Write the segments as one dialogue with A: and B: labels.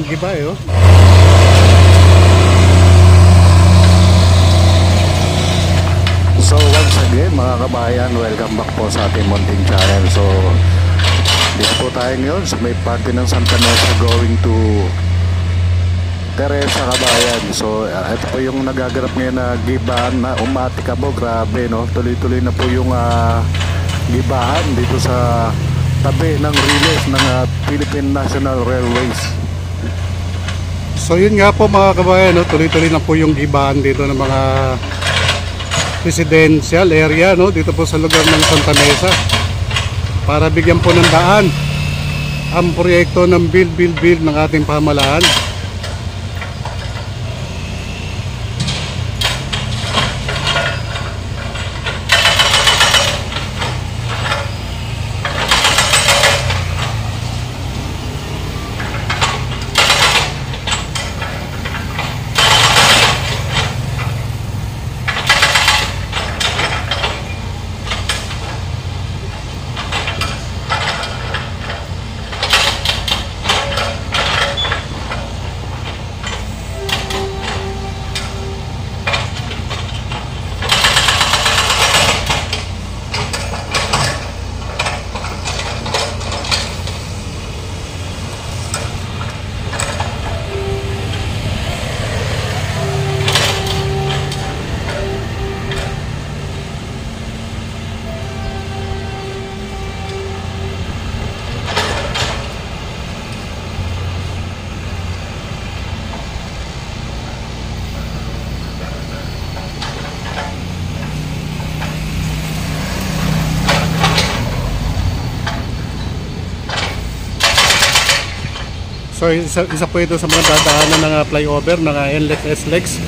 A: Talagang giba oh.
B: So once again mga kabayan, welcome back po sa ating Mountain Channel. So dito po tayo ngayon sa may party ng Santa Mesa going to Teresa, kabayan. So ito po yung nagaganap ngayon na gibahan na umatikabo. Grabe no, tuloy-tuloy na po yung gibahan dito sa tabi ng riles ng Philippine National Railways.
A: So yun nga po mga kabayan, no? Tuloy-tuloy na po yung gibahan dito ng mga residential area, no? Dito po sa lugar ng Santa Mesa, para bigyan po ng daan ang proyekto ng build ng ating pamahalaan. So isa po ito sa mga dadaanan ng flyover ng NLEX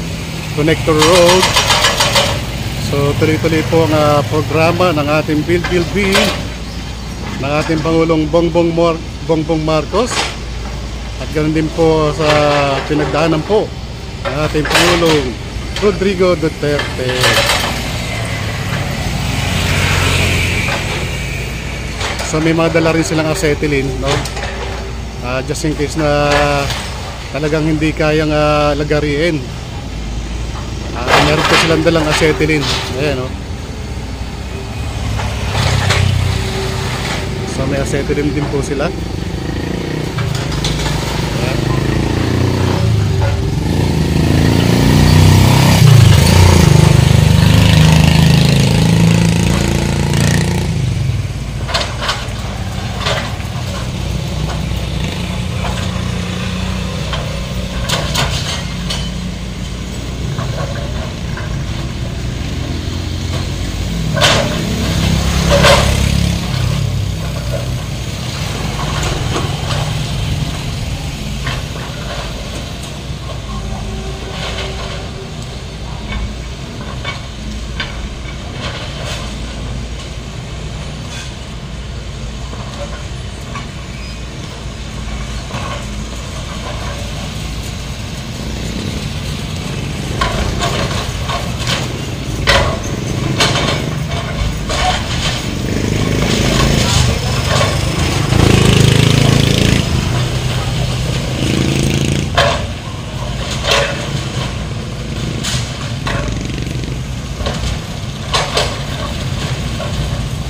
A: Connector Road. So tuloy-tuloy po ang programa ng ating Build ng ating Pangulong Bongbong Marcos, at ganoon din po sa pinagdaanan po ng ating Pangulong Rodrigo Duterte. So may mga dala rin silang acetylene, no? Just in case na talagang hindi kayang lagariin, meron po silang dalang acetylene. Ayan, no? So may acetylene din po sila.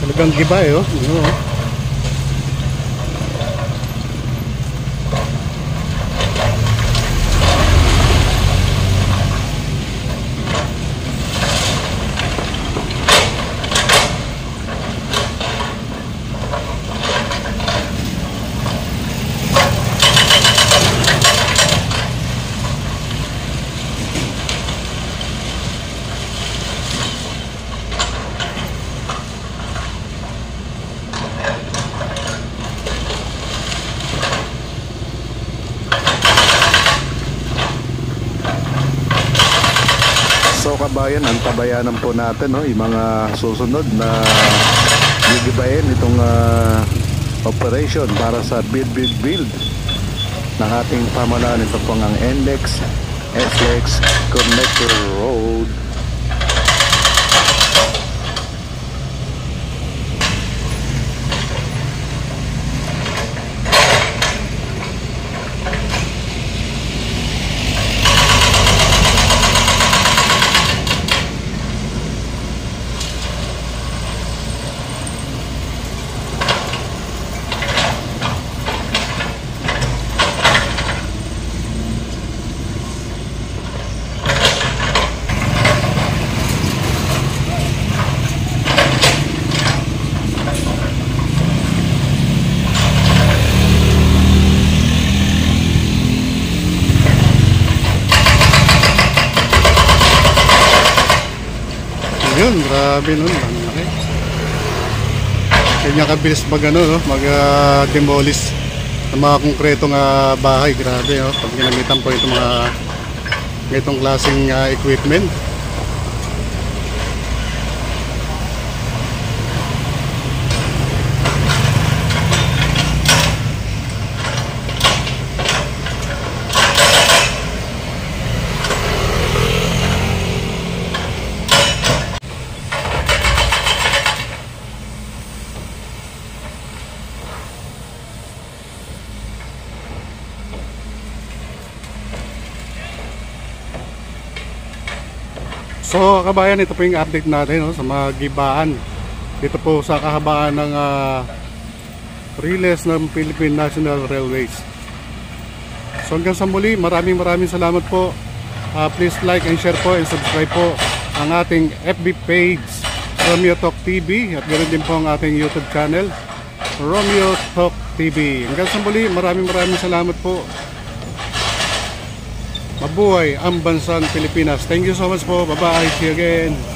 A: Talagang giba oh.
B: So kabayan, ang tabayanan po natin, no, yung mga susunod na gigibayin itong operation para sa build ng ating pamahalaan. Ito po ang NLEX Connector Road.
A: yun, grabe nun. Ang laki. Kanya kabilis mag, ano, no? Mag-demolish ng mga konkretong bahay. Grabe, oh. Pag ginamitan po itong mga itong klaseng equipment. So kabayan, ito po yung update natin, no, sa mga gibaan dito po sa kahabaan ng Riles ng Philippine National Railways. So hanggang sa muli, maraming salamat po. Please like and share po and subscribe po ang ating FB page Romeo Talk TV, at ganoon din po ang ating YouTube channel Romeo Talk TV. Hanggang sa muli, maraming salamat po. Mabuhay ang bansang Pilipinas. Thank you so much po. Bye bye. See you again.